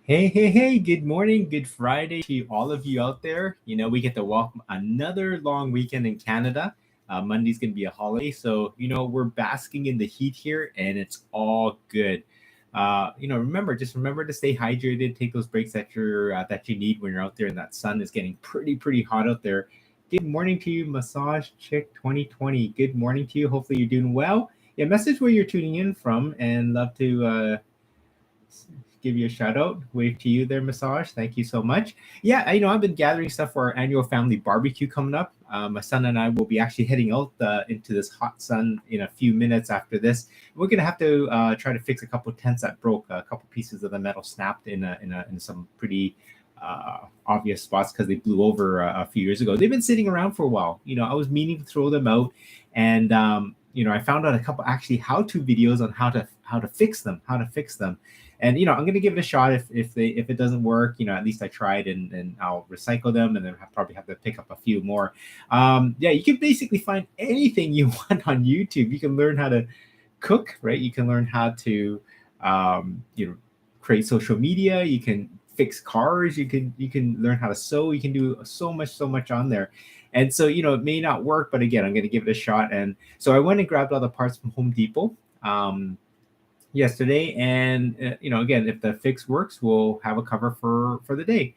Hey, good morning, good Friday to all of you out there. We get to welcome another long weekend in Canada. Monday's going to be a holiday. So, we're basking in the heat here and it's all good. Remember to stay hydrated, take those breaks that you need when you're out there and that sun is getting pretty hot out there. Good morning to you, Massage Chick 2020. Good morning to you. Hopefully you're doing well. Yeah, message where you're tuning in from and love to give you a shout out. Wave to you there, Massage. Thank you so much. Yeah, I've been gathering stuff for our annual family barbecue coming up. My son and I will be actually heading out into this hot sun in a few minutes after this. We're gonna have to try to fix a couple tents that broke. A couple pieces of the metal snapped in some pretty obvious spots because they blew over a few years ago. They've been sitting around for a while. I was meaning to throw them out, and I found out a couple actually how-to videos on how to fix them, and I'm gonna give it a shot. If it doesn't work, at least I tried, and I'll recycle them, and then probably have to pick up a few more. Yeah, you can basically find anything you want on YouTube. You can learn how to cook, right? You can learn how to create social media. You can fix cars. You can learn how to sew. You can do so much on there. And so it may not work, but again, I'm going to give it a shot. And so I went and grabbed all the parts from Home Depot yesterday, and again, if the fix works, we'll have a cover for the day.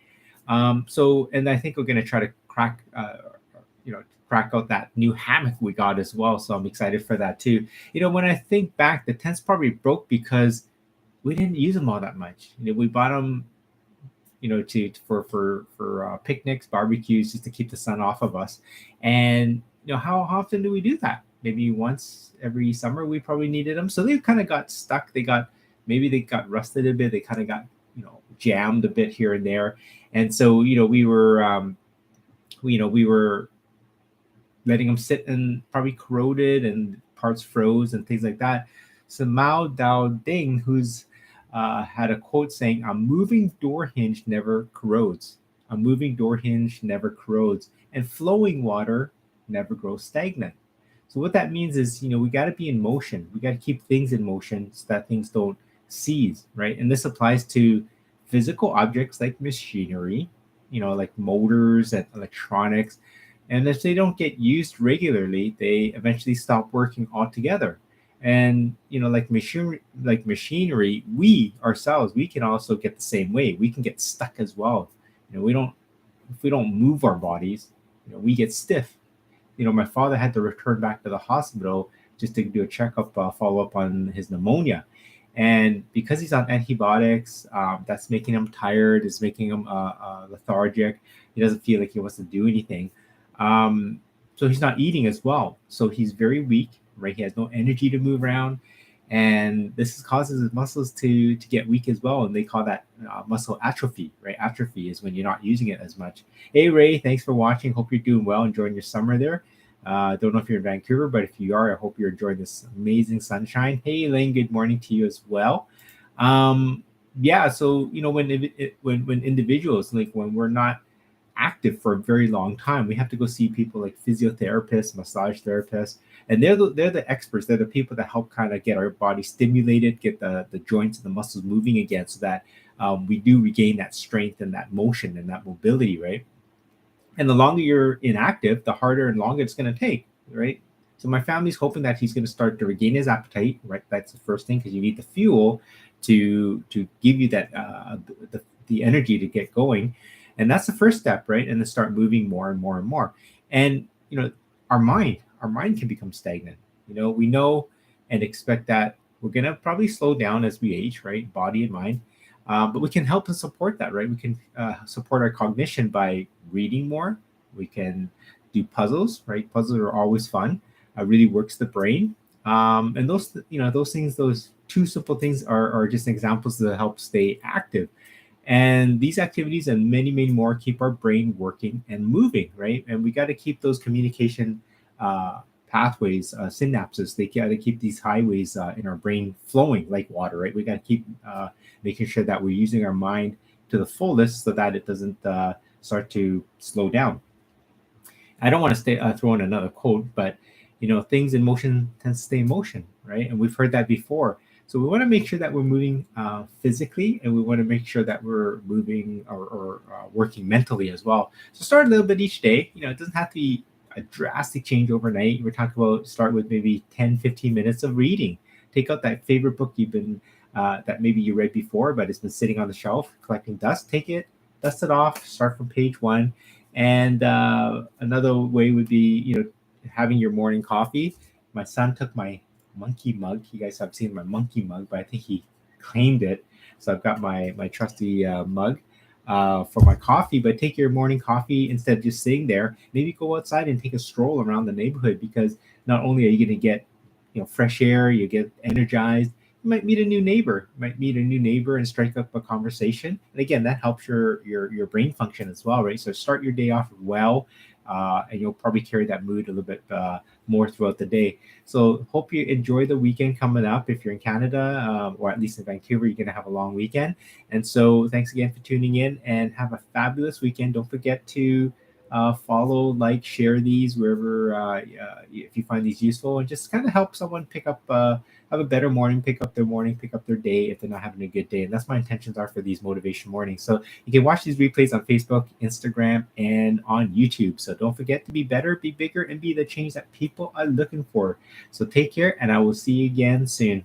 And I think we're going to try to crack out that new hammock we got as well. So I'm excited for that too. When I think back, the tents probably broke because we didn't use them all that much. We bought them, to for picnics, barbecues, just to keep the sun off of us. And how often do we do that? Maybe once every summer we probably needed them. So they kind of got stuck. They got rusted a bit. They kind of got jammed a bit here and there. And so we were letting them sit and probably corroded and parts froze and things like that. So Mao-Dao Ding, who's had a quote saying, "A moving door hinge never corrodes. A moving door hinge never corrodes, and flowing water never grows stagnant." So what that means is, we got to be in motion. We got to keep things in motion so that things don't seize, right? And this applies to physical objects like machinery, like motors and electronics. And if they don't get used regularly, they eventually stop working altogether. And like machinery, we ourselves, we can also get the same way. We can get stuck as well. We don't If we don't move our bodies, we get stiff. My father had to return back to the hospital just to do a checkup, follow up on his pneumonia. And because he's on antibiotics, that's making him tired, is making him lethargic. He doesn't feel like he wants to do anything. So he's not eating as well. So he's very weak, right? He has no energy to move around. And this causes his muscles to get weak as well. And they call that muscle atrophy, right? Atrophy is when you're not using it as much. Hey, Ray, thanks for watching. Hope you're doing well, enjoying your summer there. Don't know if you're in Vancouver, but if you are, I hope you're enjoying this amazing sunshine. Hey, Elaine, good morning to you as well. Yeah, so when individuals, like when we're not active for a very long time, we have to go see people like physiotherapists, massage therapists, and they're the experts. They're the people that help kind of get our body stimulated, get the joints and the muscles moving again, so that we do regain that strength and that motion and that mobility, right? And the longer you're inactive, the harder and longer it's going to take, right? So my family's hoping that he's going to start to regain his appetite, right? That's the first thing, because you need the fuel to give you that the energy to get going, and that's the first step, right? And then start moving more and more and more. And our mind can become stagnant. We know and expect that we're going to probably slow down as we age, right? Body and mind. But we can help and support that, right? We can support our cognition by reading more. We can do puzzles, right? Puzzles are always fun. Really works the brain. And those things, those two simple things are just examples that help stay active. And these activities and many, many more keep our brain working and moving, right? And we got to keep those communication pathways, synapses. They got to keep these highways in our brain flowing like water, right? We got to keep making sure that we're using our mind to the fullest so that it doesn't start to slow down. I don't want to throw in another quote, but things in motion tend to stay in motion, right? And we've heard that before. So we want to make sure that we're moving physically, and we want to make sure that we're moving or working mentally as well. So start a little bit each day. It doesn't have to be a drastic change overnight. We're talking about start with maybe 10, 15 minutes of reading. Take out that favorite book you've been that maybe you read before, but it's been sitting on the shelf collecting dust. Take it, dust it off, start from page one. And another way would be, having your morning coffee. My son took my monkey mug. You guys have seen my monkey mug, but I think he claimed it. So I've got my trusty mug for my coffee. But take your morning coffee instead of just sitting there. Maybe go outside and take a stroll around the neighborhood, because not only are you going to get fresh air, you get energized. You might meet a new neighbor. And strike up a conversation. And again, that helps your brain function as well, right? So start your day off well, and you'll probably carry that mood a little bit more throughout the day. So hope you enjoy the weekend coming up. If you're in Canada, or at least in Vancouver, you're going to have a long weekend. And so thanks again for tuning in, and have a fabulous weekend. Don't forget to follow, like, share these wherever, if you find these useful, and just kind of help someone pick up, have a better morning, pick up their day if they're not having a good day. And that's my intentions are for these motivation mornings. So you can watch these replays on Facebook, Instagram, and on YouTube. So don't forget to be better, be bigger, and be the change that people are looking for. So take care, and I will see you again soon.